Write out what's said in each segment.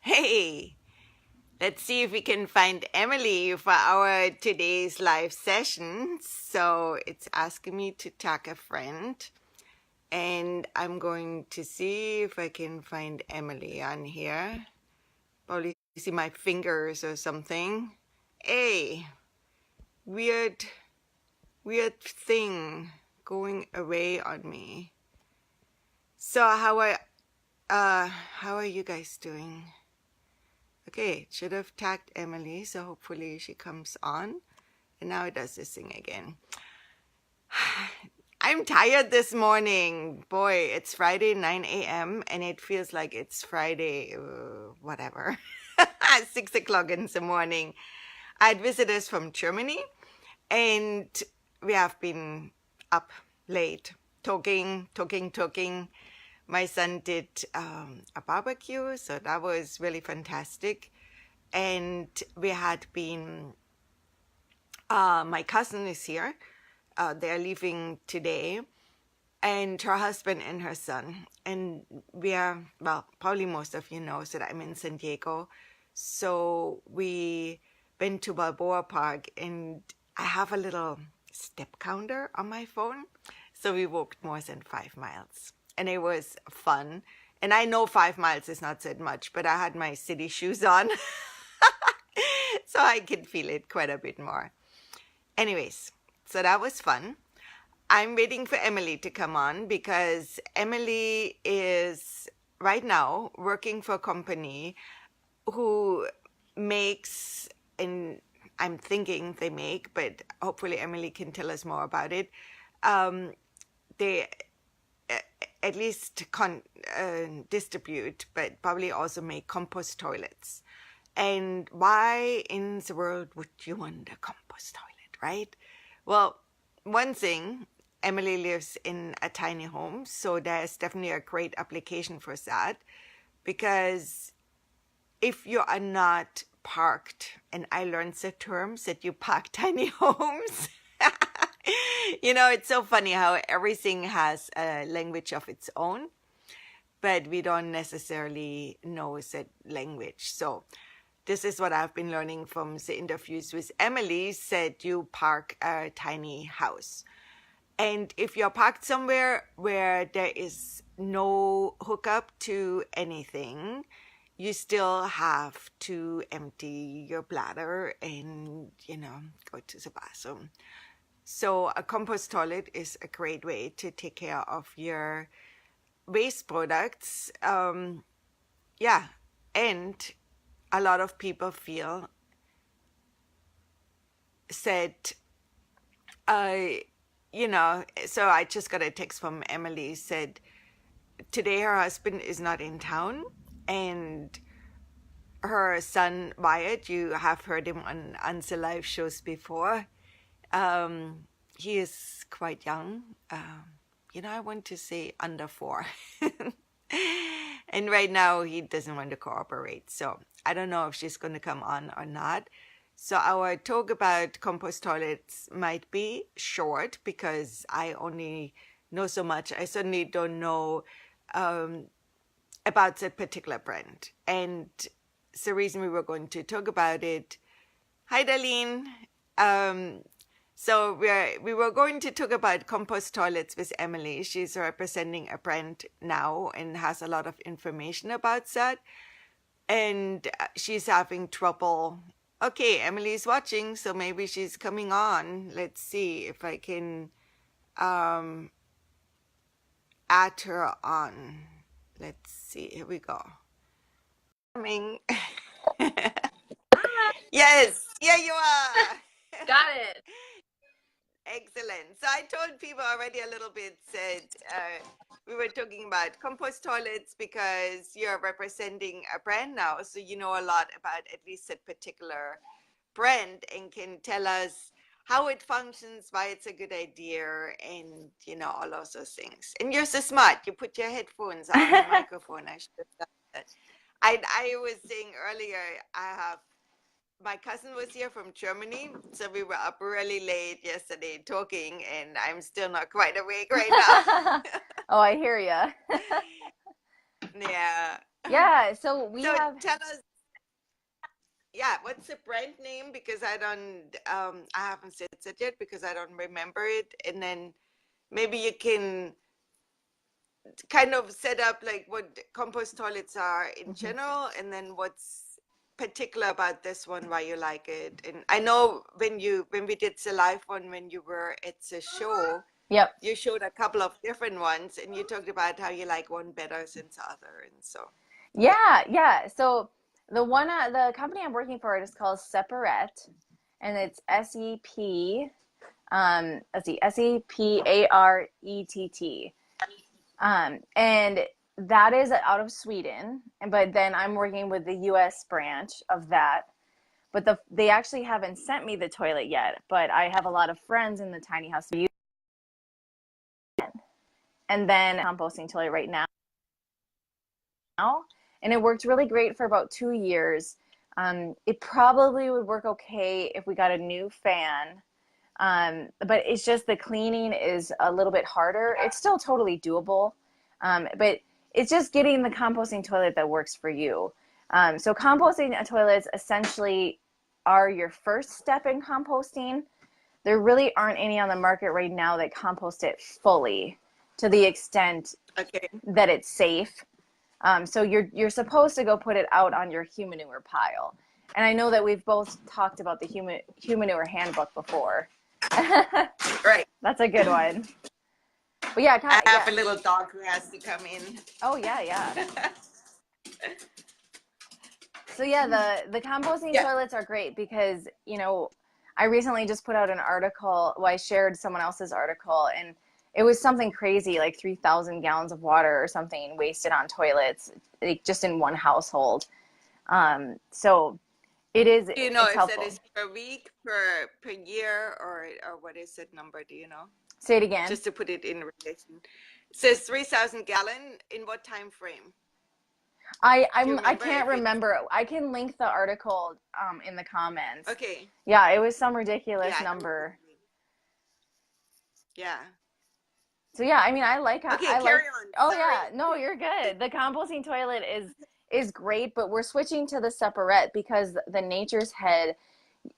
Hey, let's see if we can find Emily for our today's live session. So it's asking me to tag a friend, and I'm going to see if I can find Emily on here. Probably see my fingers or something. Hey, weird, weird thing going away on me. So how are you guys doing? Okay, should have tagged Emily, so hopefully she comes on. And now it does this thing again. I'm tired this morning. Boy, it's Friday, 9 a.m., and it feels like it's Friday, whatever, 6 o'clock in the morning. I had visitors from Germany, and we have been up late, talking. My son did a barbecue, so that was really fantastic. And we had been, my cousin is here. They're leaving today, and her husband and her son. And we are, well, probably most of you know that I'm in San Diego. So we went to Balboa Park, and I have a little step counter on my phone. So we walked more than 5 miles. And it was fun. And I know 5 miles is not that much, but I had my city shoes on. So I could feel it quite a bit more. Anyways, so that was fun. I'm waiting for Emily to come on because Emily is right now working for a company who makes, and I'm thinking they make, but hopefully Emily can tell us more about it. They at least distribute, but probably also make compost toilets. And why in the world would you want a compost toilet, right? Well, one thing, Emily lives in a tiny home, so there's definitely a great application for that. Because if you are not parked, and I learned the terms that you park tiny homes, you know, it's so funny how everything has a language of its own, but we don't necessarily know that language. So this is what I've been learning from the interviews with Emily, said you park a tiny house. And if you're parked somewhere where there is no hookup to anything, you still have to empty your bladder and, go to the bathroom. So a compost toilet is a great way to take care of your waste products. Yeah, and a lot of people feel said, so I just got a text from Emily, said today her husband is not in town, and her son Wyatt, you have heard him on the live shows before. He is quite young. I want to say under 4. And right now he doesn't want to cooperate. So I don't know if she's going to come on or not. So our talk about compost toilets might be short because I only know so much. I certainly don't know about that particular brand. And the reason we were going to talk about it. Hi, Darlene. So we were going to talk about compost toilets with Emily. She's representing a brand now and has a lot of information about that. And she's having trouble. Okay, Emily's watching, so maybe she's coming on. Let's see if I can add her on. Let's see. Here we go. Coming. Yes, here you are. Got it. Excellent. So I told people already a little bit that we were talking about compost toilets because you're representing a brand now. So you know a lot about at least that particular brand and can tell us how it functions, why it's a good idea, and all of those things. And you're so smart. You put your headphones on the microphone. I should have done that. I was saying earlier, my cousin was here from Germany, so we were up really late yesterday talking, and I'm still not quite awake right now. Oh, I hear ya. Yeah. Yeah, so we So have, tell us, yeah, what's the brand name? Because I haven't said it yet because I don't remember it. And then maybe you can kind of set up like what compost toilets are in mhm. general, and then what's particular about this one, why you like it. And I know when we did the live one when you were at the show, Yep. you showed a couple of different ones, and you talked about how you like one better than the other, and so yeah. Yeah, yeah. So the company I'm working for is called Separate, and it's SEP. Let's see, SEPARETT. And that is out of Sweden, but then I'm working with the US branch of that. But they actually haven't sent me the toilet yet, but I have a lot of friends in the tiny house. And then composting toilet right now, and it worked really great for about 2 years. It probably would work okay if we got a new fan, but it's just the cleaning is a little bit harder. It's still totally doable, but it's just getting the composting toilet that works for you. So composting toilets essentially are your first step in composting. There really aren't any on the market right now that compost it fully to the extent Okay. that it's safe. So you're supposed to go put it out on your Humanure pile. And I know that we've both talked about the Humanure handbook before. Right. That's a good one. But yeah, I have yeah. a little dog who has to come in. Oh yeah, yeah. So yeah, the composting Yeah. toilets are great because, I recently just put out an article, well, I shared someone else's article, and it was something crazy, like 3,000 gallons of water or something wasted on toilets, like just in one household. So Do you know it's if that helpful. is per week, per year, or what is that number? Do you know? Say it again. Just to put it in relation. It says 3,000 gallon. In what time frame? Do you I remember can't if it's remember. I can link the article in the comments. okay? Yeah, it was some ridiculous Yeah, that would be number. great. Yeah. So yeah, I mean, Okay, I carry like. on. Oh Sorry. yeah, no, you're good. The composting toilet is great, but we're switching to the separate because the Nature's Head,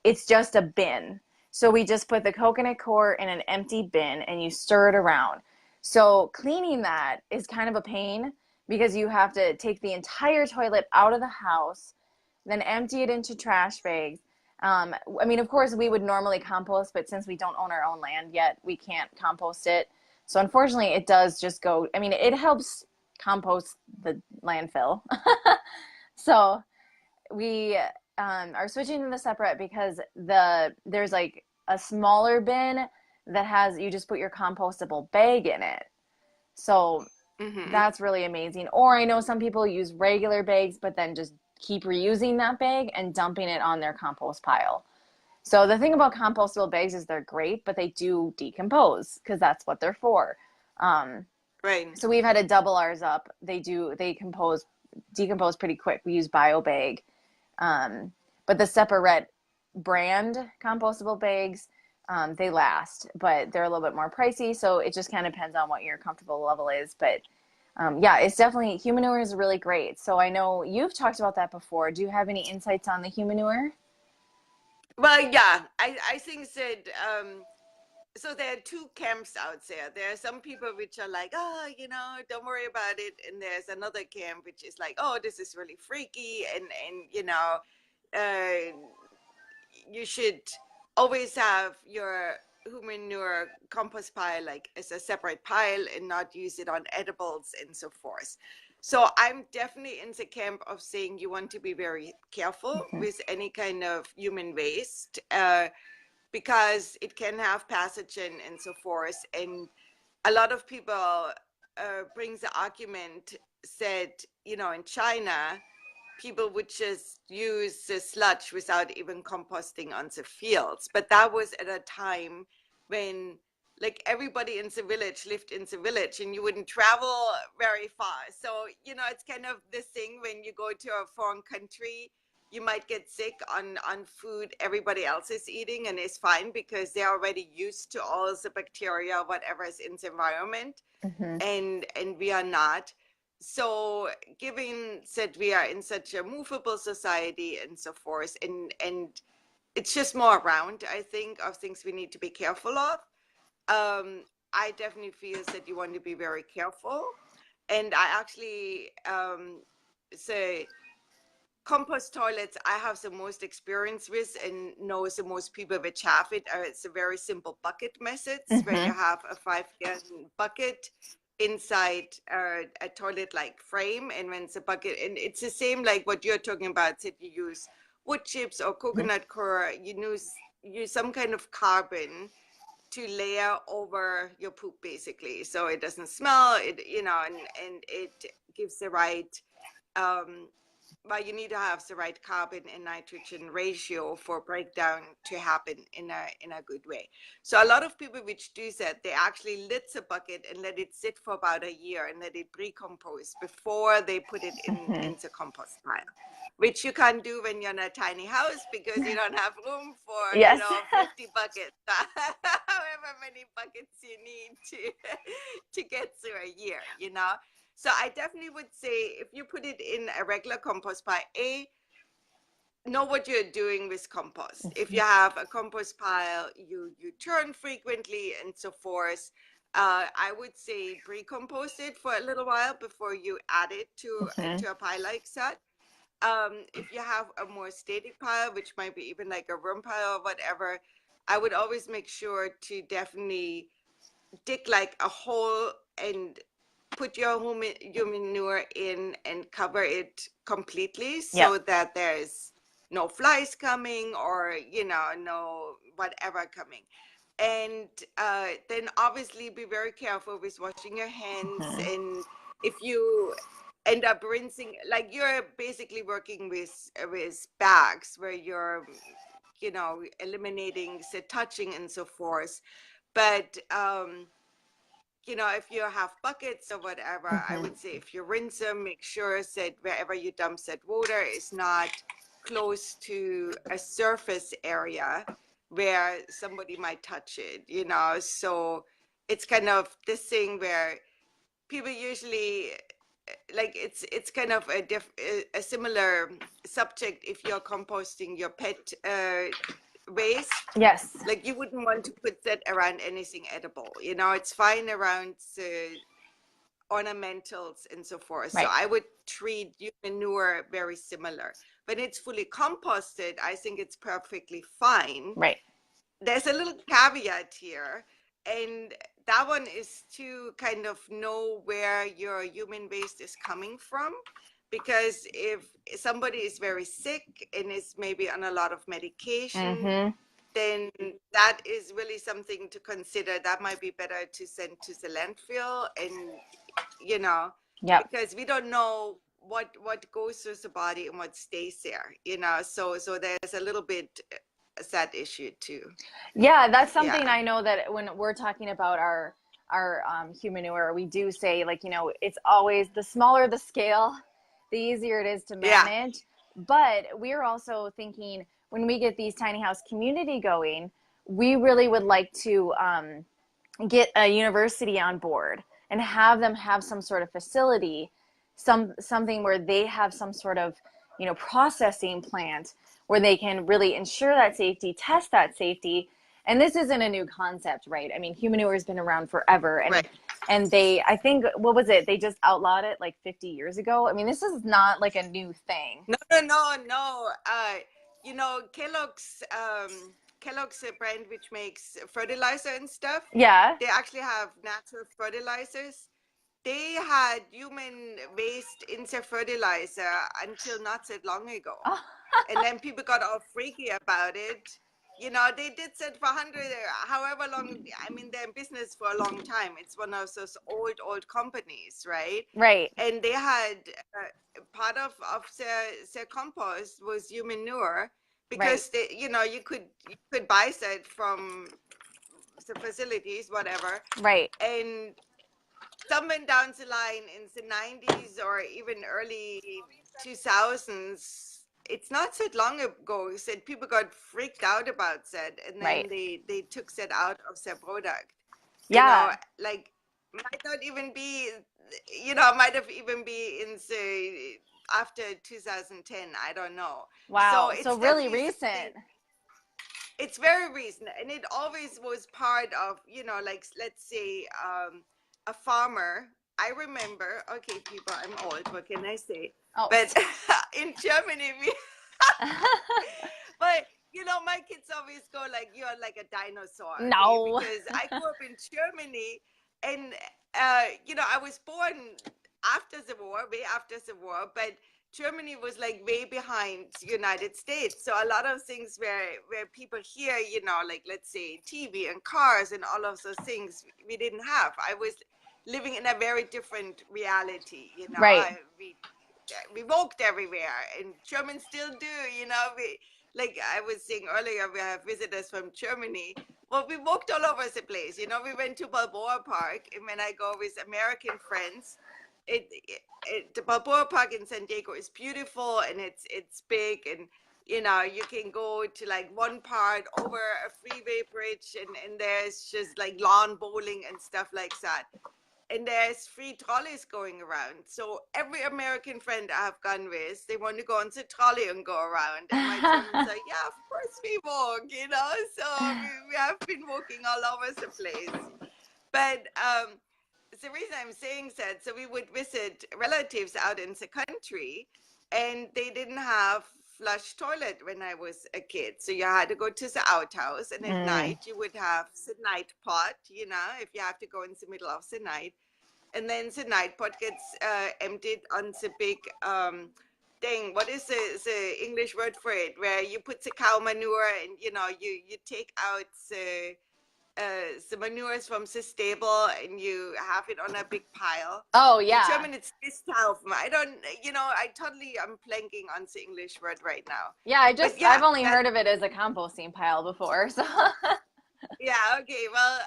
it's just a bin. So we just put the coconut coir in an empty bin and you stir it around. So cleaning that is kind of a pain because you have to take the entire toilet out of the house, then empty it into trash bags. I mean, of course, we would normally compost, but since we don't own our own land yet, we can't compost it. So unfortunately, it does just go. I mean, it helps compost the landfill. So we are switching to the separate because there's like a smaller bin that has you just put your compostable bag in it. So Mm-hmm. that's really amazing. Or I know some people use regular bags, but then just keep reusing that bag and dumping it on their compost pile. So the thing about compostable bags is they're great, but they do decompose because that's what they're for. Um, Right. so we've had to double ours up. They decompose pretty quick. We use BioBag, um, but the separate brand compostable bags, they last, but they're a little bit more pricey. So it just kind of depends on what your comfortable level is. But yeah, it's definitely Humanure is really great. So I know you've talked about that before. Do you have any insights on the Humanure? Well, yeah, I think that so there are two camps out there. There are some people which are like, oh, don't worry about it, and there's another camp which is like, oh, this is really freaky, and uh, you should always have your humanure compost pile like as a separate pile and not use it on edibles and so forth. So I'm definitely in the camp of saying you want to be very careful Mm-hmm. with any kind of human waste, because it can have pathogen and so forth. And a lot of people brings the argument, said, in China people would just use the sludge without even composting on the fields. But that was at a time when like everybody in the village lived in the village and you wouldn't travel very far. So, it's kind of this thing when you go to a foreign country, you might get sick on food everybody else is eating, and it's fine because they're already used to all the bacteria, whatever is in the environment, Mm-hmm. and we are not. so given that we are in such a movable society and so forth, and it's just more around, I think, of things we need to be careful of. I definitely feel that you want to be very careful. And I actually say compost toilets I have the most experience with and know the most people which have it. It's a very simple bucket methods where you Mm-hmm. have a 5 gallon bucket inside a toilet like frame, and when it's a bucket, and it's the same like what you're talking about, that you use wood chips or coconut coir, you use some kind of carbon to layer over your poop basically, so it doesn't smell it, and it gives the right um well, you need to have the right carbon and nitrogen ratio for breakdown to happen in a good way. So a lot of people which do that, they actually lit the bucket and let it sit for about a year and let it pre-compose before they put it Mm-hmm. in the compost pile, which you can't do when you're in a tiny house because you don't have room for Yes. 50 buckets, however many buckets you need to to get through a year. So I definitely would say if you put it in a regular compost pile, know what you're doing with compost. If you have a compost pile, you turn frequently and so forth. I would say pre-compost it for a little while before you add it Mm-hmm. to a pile like that. If you have a more static pile, which might be even like a room pile or whatever, I would always make sure to definitely dig like a hole and put your manure in and cover it completely Yep. so that there's no flies coming or no whatever coming. And then obviously be very careful with washing your hands, Mm-hmm. and if you end up rinsing, like you're basically working with bags where you're eliminating the touching and so forth. But if you have buckets or whatever, I Mm-hmm. would say if you rinse them, make sure that wherever you dump that water is not close to a surface area where somebody might touch it. So it's kind of this thing where people usually like it's kind of a similar subject if you're composting your pet waste. Yes. Like you wouldn't want to put that around anything edible. It's fine around the ornamentals and so forth. So Right. I would treat your manure very similar. When it's fully composted, I think it's perfectly fine. Right. There's a little caveat here, and that one is to kind of know where your human waste is coming from. Because if somebody is very sick and is maybe on a lot of medication, Mm-hmm. then that is really something to consider. That might be better to send to the landfill, and you know, Yep. because we don't know what goes through the body and what stays there. So there's a little bit that issue too. Yeah, that's Yeah, something I know that when we're talking about our Humanure, we do say like, it's always the smaller the scale, the easier it is to yeah, manage. But we're also thinking when we get these tiny house community going, we really would like to get a university on board and have them have some sort of facility, something where they have some sort of processing plant where they can really ensure that safety, test that safety. And this isn't a new concept, right? I mean, Humanure has been around forever, and right. they, I think, what was it, they just outlawed it like 50 years ago. I mean, this is not like a new thing. No, no, no, no. Kellogg's a brand which makes fertilizer and stuff. Yeah. They actually have natural fertilizers. They had human waste in their fertilizer until not that long ago. Oh, And then people got all freaky about it. They did that for 100, however long. I mean, they're in business for a long time. It's one of those old companies, right? right. And they had part of their compost was human manure, Right. because you could buy that from the facilities, whatever. Right. And somewhere down the line in the 90s or even early 2000s, it's not that long ago, said people got freaked out about that, and then Right. they took that out of their product. Yeah. Like might not even be it might have even been in say after 2010. I don't know. So Wow. So it's really definitely recent. something. It's very recent, and it always was part of, like let's say, a farmer. I remember. Okay, people, I'm old. What can I say? Oh. But in Germany, but my kids always go like, "You're like a dinosaur," okay? No. Because I grew up in Germany, and I was born after the war, way after the war, but Germany was like way behind United States. So a lot of things where people hear, like let's say TV and cars and all of those things we didn't have. I was living in a very different reality, Right. we walked everywhere, and Germans still do, we, like I was saying earlier, we have visitors from Germany. Well, we walked all over the place. We went to Balboa Park, and when I go with American friends, the Balboa Park in San Diego is beautiful, and it's big, and you can go to like one part over a freeway bridge, and there's just like lawn bowling and stuff like that, and there's free trolleys going around. So every American friend I've gone with, they want to go on the trolley and go around. And my Germans are, yeah, of course we walk. So we have been walking all over the place. But the reason I'm saying that, so we would visit relatives out in the country, and they didn't have flush toilet when I was a kid. So you had to go to the outhouse, and at Mm. night you would have the night pot, if you have to go in the middle of the night. And then the night pot gets emptied on the big thing. What is the English word for it? Where you put the cow manure, and you take out the manures from the stable, and you have it on a big pile. Oh In yeah. German, it's Misthaufen. I don't, I'm blanking on the English word right now. Yeah, But I've yeah, only that, heard of it as a composting pile before. So yeah, okay. Well,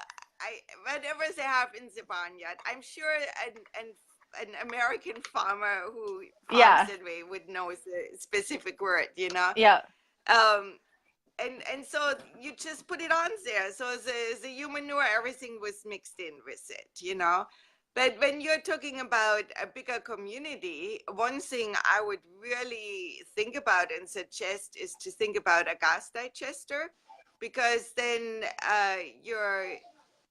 whatever they have in the barnyard, I'm sure an American farmer who farms yeah. that way would know the specific word. Yeah. Um, and so you just put it on there. So the Humanure, everything was mixed in with it. But when you're talking about a bigger community, one thing I would really think about and suggest is to think about a gas digester, because then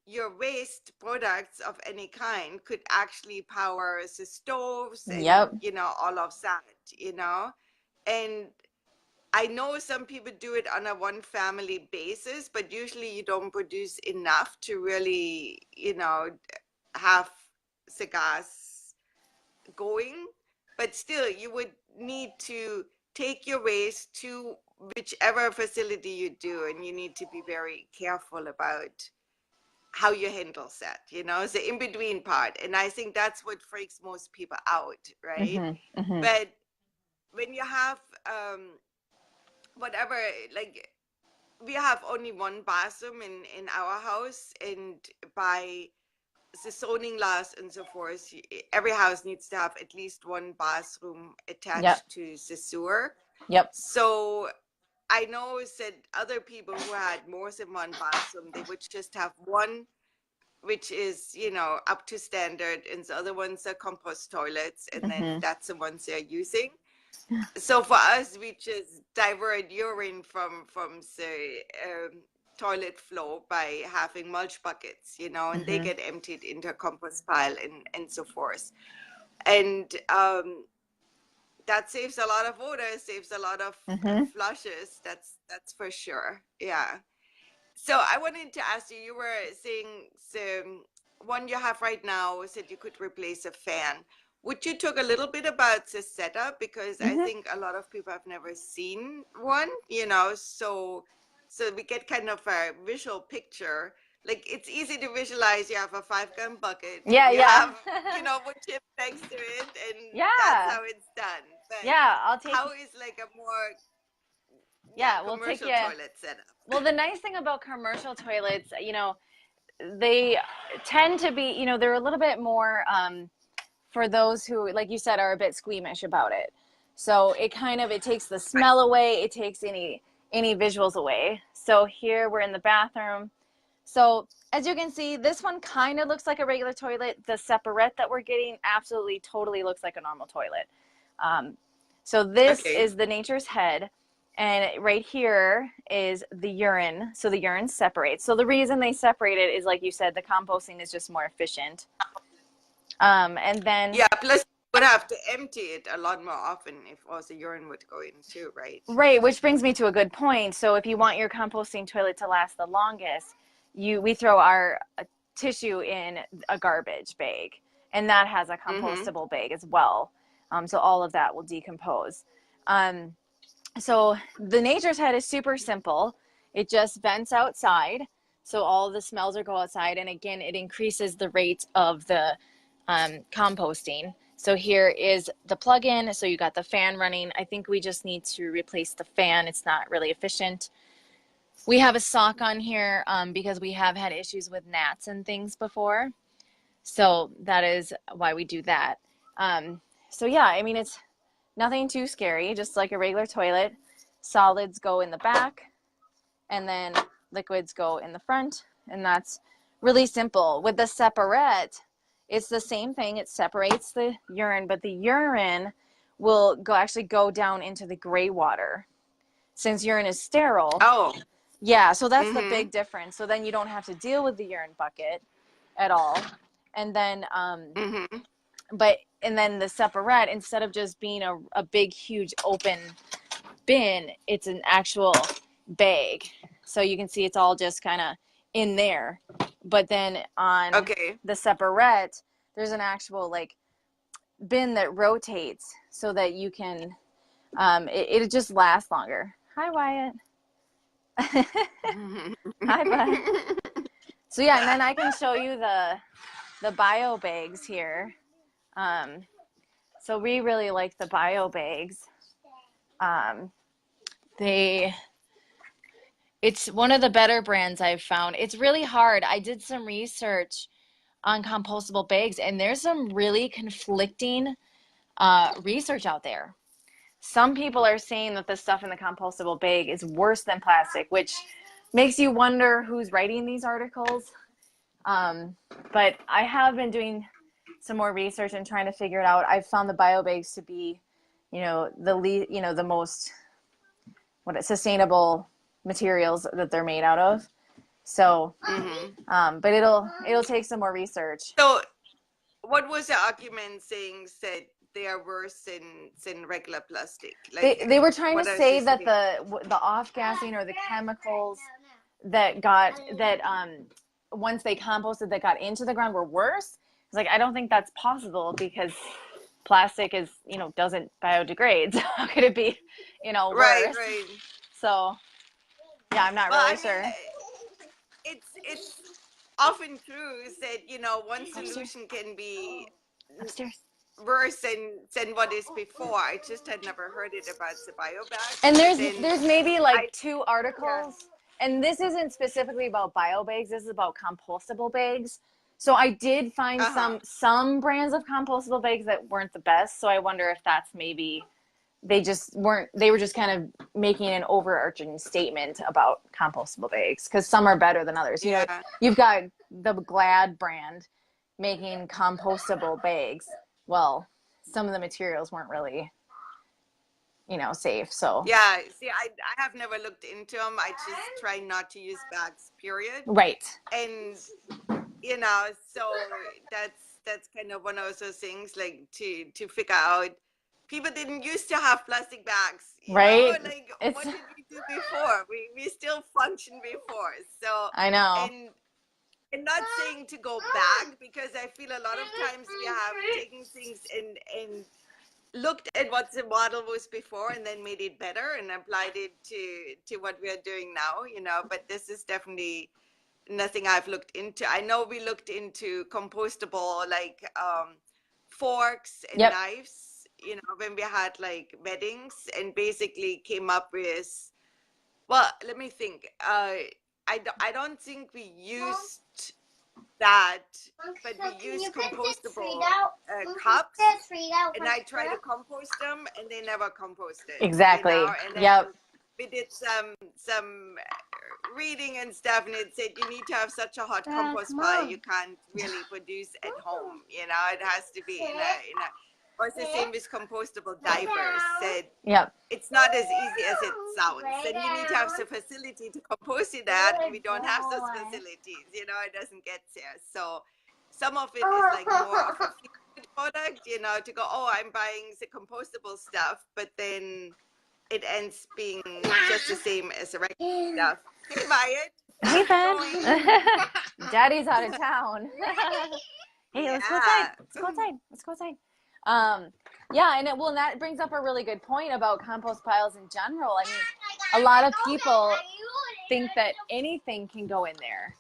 your waste products of any kind could actually power the stoves and Yep. all of that. And I know some people do it on a one family basis, but usually you don't produce enough to really, have the gas going. But still, you would need to take your waste to whichever facility you do, and you need to be very careful about how you handle that, the in between part. And I think that's what freaks most people out, right? Mhm. Mhm. But when you have whatever, like we have only one bathroom in our house, and by the zoning laws and so forth, every house needs to have at least one bathroom Yep. attached to the sewer. Yep. So I know that other people who had more than one bathroom, they would just have one, which is, up to standard, and the other ones are compost toilets, and then Mhm. that's the ones they're using. So for us, we just divert urine from the toilet flow by having mulch buckets, and they Mhm. get emptied into a compost pile, and so forth. And that saves a lot of water, saves a lot of Mhm. flushes. That's for sure. Yeah. So I wanted to ask you, you were saying the one you have right now said you could replace a fan. Would you talk a little bit about the setup? Because I Mhm. think a lot of people have never seen one, so we get kind of a visual picture. Like it's easy to visualize. You have a 5-gallon bucket, and Yeah. you Yeah. have, wood chip next to it, and that's Yeah. how it's done. But Yeah. I'll take. how is like a more, yeah, Yeah. We'll take commercial you. toilet setup? Well, the nice thing about commercial toilets, they tend to be, they're a little bit more for those who, like you said, are a bit squeamish about it. So it takes the Right. smell away. It takes any visuals away. So here we're in the bathroom. So as you can see, this one kind of looks like a regular toilet. The separate that we're getting absolutely totally looks like a normal toilet. So this Okay. is the nature's head. And right here is the urine. So the urine separates. So the reason they separate it is, like you said, the composting is just more efficient. And then, Yeah, plus you would have to empty it a lot more often if also urine would go in too, right? right, which brings me to a good point. So if you want your composting toilet to last the longest, we throw our tissue in a garbage bag, and that has a Mm-hmm. compostable bag as well. So all of that will decompose. So the nature's head is super simple. It just vents outside, so all of the smells are go outside, and again, it increases the rate of the composting. So here is the plug-in. So you got the fan running. I think we just need to replace the fan. It's not really efficient. We have a sock on here because we have had issues with gnats and things before. So that is why we do that. So yeah, I mean, it's nothing too scary, just like a regular toilet. Solids go in the back, and then liquids go in the front, and that's really simple. With the separate, it's the same thing. It separates the urine, but the urine will actually go down into the gray water. Since urine is sterile, Oh. yeah, so that's the Mm-hmm. big difference. So then you don't have to deal with the urine bucket at all. And then Mm-hmm. and then the separate, instead of just being a big huge open bin, it's an actual bag. So you can see it's all just kind of in there. But then on Okay. the separate, there's an actual like bin that rotates so that you can it just lasts longer. Hi Wyatt. Hi bud. So yeah, and then I can show you the bio bags here. So we really like the bio bags. Um, they It's one of the better brands I've found. It's really hard. I did some research on compostable bags, and there's some really conflicting research out there. Some people are saying that the stuff in the compostable bag is worse than plastic, which makes you wonder who's writing these articles. Um, but I have been doing some more research and trying to figure it out. I've found the bio bags to be, the most sustainable materials that they're made out of. So, Mm-hmm. but it'll take some more research. So what was the argument saying said they are worse than regular plastic? Like, They were trying to what are say they that saying? the off gassing or the chemicals that got that once they composted that got into the ground were worse. It's like I don't think that's possible because plastic is doesn't biodegrade. So how could it be Right, worse? right. So yeah, I'm not Well, really I mean, sure. it's often true that one Upstairs, solution can be upstairs. worse than what is before. I just had never heard it about the bio bags, And but then there's maybe I like two yeah. articles, and this isn't specifically about bio bags. This is about compostable bags. So I did find Uh-huh. some brands of compostable bags that weren't the best. So I wonder if that's maybe they just weren't. They were just kind of making an overarching statement about compostable bags because some are better than others. Yeah. You've got the Glad brand making compostable bags. Well, some of the materials weren't really safe. So Yeah. See, I have never looked into them. I just try not to use bags, period. right. And so that's kind of one of those things, like to figure out people didn't used to have plastic bags, Right? like It's what did we do before? We still function before. So I know. and not saying to go back, because I feel a lot of times we have taken things and looked at what the model was before and then made it better and applied it to what we are doing now, but this is definitely nothing I've looked into. I know we looked into compostable, like forks and Yep. knives, when we had like weddings, and basically came up with, well, let me think. I don't think we used that, but we used compostable cups, and I tried to compost them, and they never composted. Exactly. And then Yep. we did some reading and stuff, and it said you need to have such a hot compost pile you can't really produce at home. You know, it has to be in a. Or it's the same with compostable diapers. Said Yep. it's not as easy as it sounds. And you need to have the facility to compost it at, and we don't have those facilities. You know, it doesn't get there. So some of it is like more of a feel-good product. You know, to go, oh, I'm buying the compostable stuff, but then it ends being just the same as the regular stuff. Hey, Wyatt. Hey, Ben. Daddy's out of town. Hey, let's go outside. Let's go outside. Let's go outside. Yeah, and that brings up a really good point about compost piles in general. I mean, a lot of people think that anything can go in there.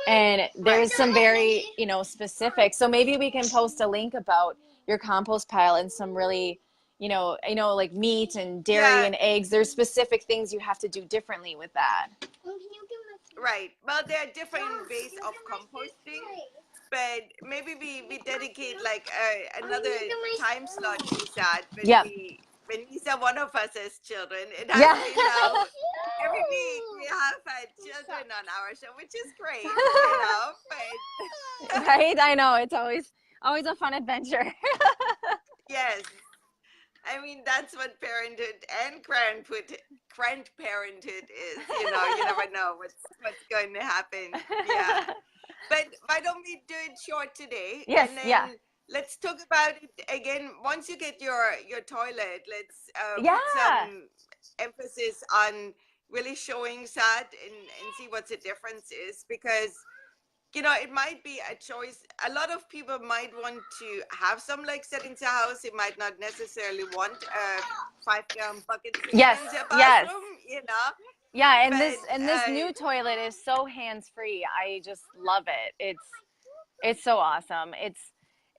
And there's some very, specific. So maybe we can post a link about your compost pile and some really, like meat and dairy and eggs. There's specific things you have to do differently with that. Right. Well, there are different ways of composting, but maybe we dedicate like another time slot to that when Lisa, one of us as children. It has been now every week we have had children on our show, which is great, But right, I know it's always a fun adventure. Yes. I mean, that's what parenthood and grandparenthood is. You know, you never know what's going to happen. Yeah. But why don't we do it short today? Yes. And then let's talk about it again. Once you get your toilet, let's put some emphasis on really showing that and see what the difference is, because it might be a choice. A lot of people might want to have some like that in their house. They might not necessarily want a 5-gallon bucket in their bathroom, Yeah, and this new toilet is so hands-free. I just love it. It's so awesome.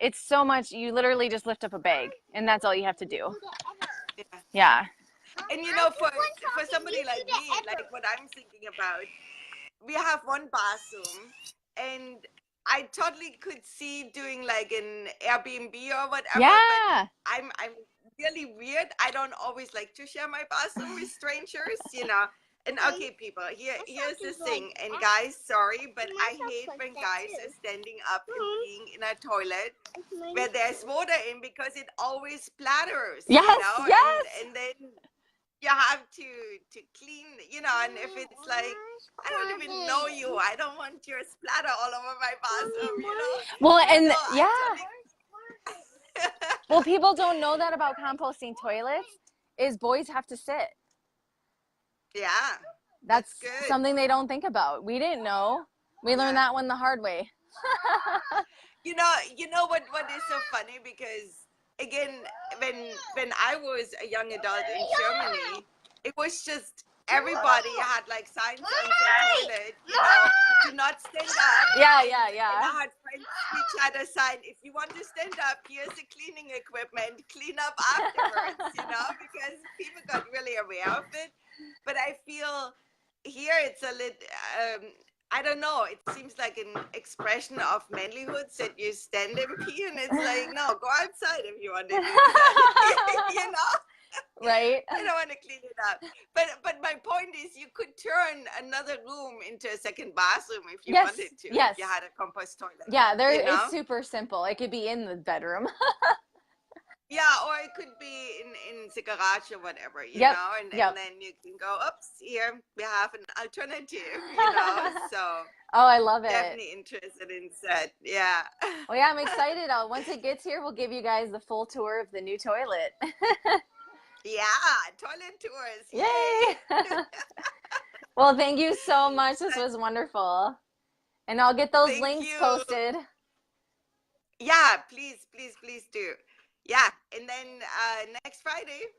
It's so much. You literally just lift up a bag, and that's all you have to do. Yeah. And for somebody like me, like what I'm thinking about, we have one bathroom, and I totally could see doing like an Airbnb or whatever. Yeah. But I'm really weird. I don't always like to share my bathroom with strangers, And okay, people, here's the thing. And guys, sorry, but I hate when guys are standing up and peeing in a toilet where there's water in, because it always splatters. Yes. Yes. And then you have to clean, and if it's like, I don't even know you, I don't want your splatter all over my bathroom, Well, and well, people don't know that about composting toilets is boys have to sit. Yeah. That's good. Something they don't think about. We didn't know. We learned that one the hard way. You know what is so funny, because again, when I was a young adult in Germany, it was just everybody had like signs on their toilet, do not stand up. Yeah. And I had friends which had a sign, if you want to stand up, here's the cleaning equipment, clean up afterwards, because people got really aware of it. But I feel here it's a little, I don't know, it seems like an expression of manlyhood that you stand and pee, and it's like, no, go outside if you want to do that. Right. I don't want to clean it up. But my point is, you could turn another room into a second bathroom if you wanted to. Yes. If you had a compost toilet. Yeah, it's super simple. It could be in the bedroom. Yeah, or it could be in the garage or whatever, you know, and then you can go, oops, here we have an alternative, so. Oh, I love it. Definitely interested in that, yeah. Well, yeah, I'm excited. Once it gets here, we'll give you guys the full tour of the new toilet. Yeah, toilet tours. Yay! Well, thank you so much. This was wonderful. And I'll get those links posted. Yeah, please do. Yeah, and then next Friday,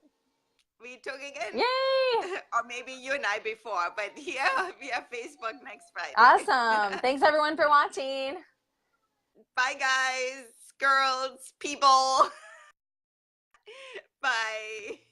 we talk again. Yay! Or maybe you and I before, but here we have Facebook next Friday. Awesome. Thanks, everyone, for watching. Bye, guys, girls, people. Bye.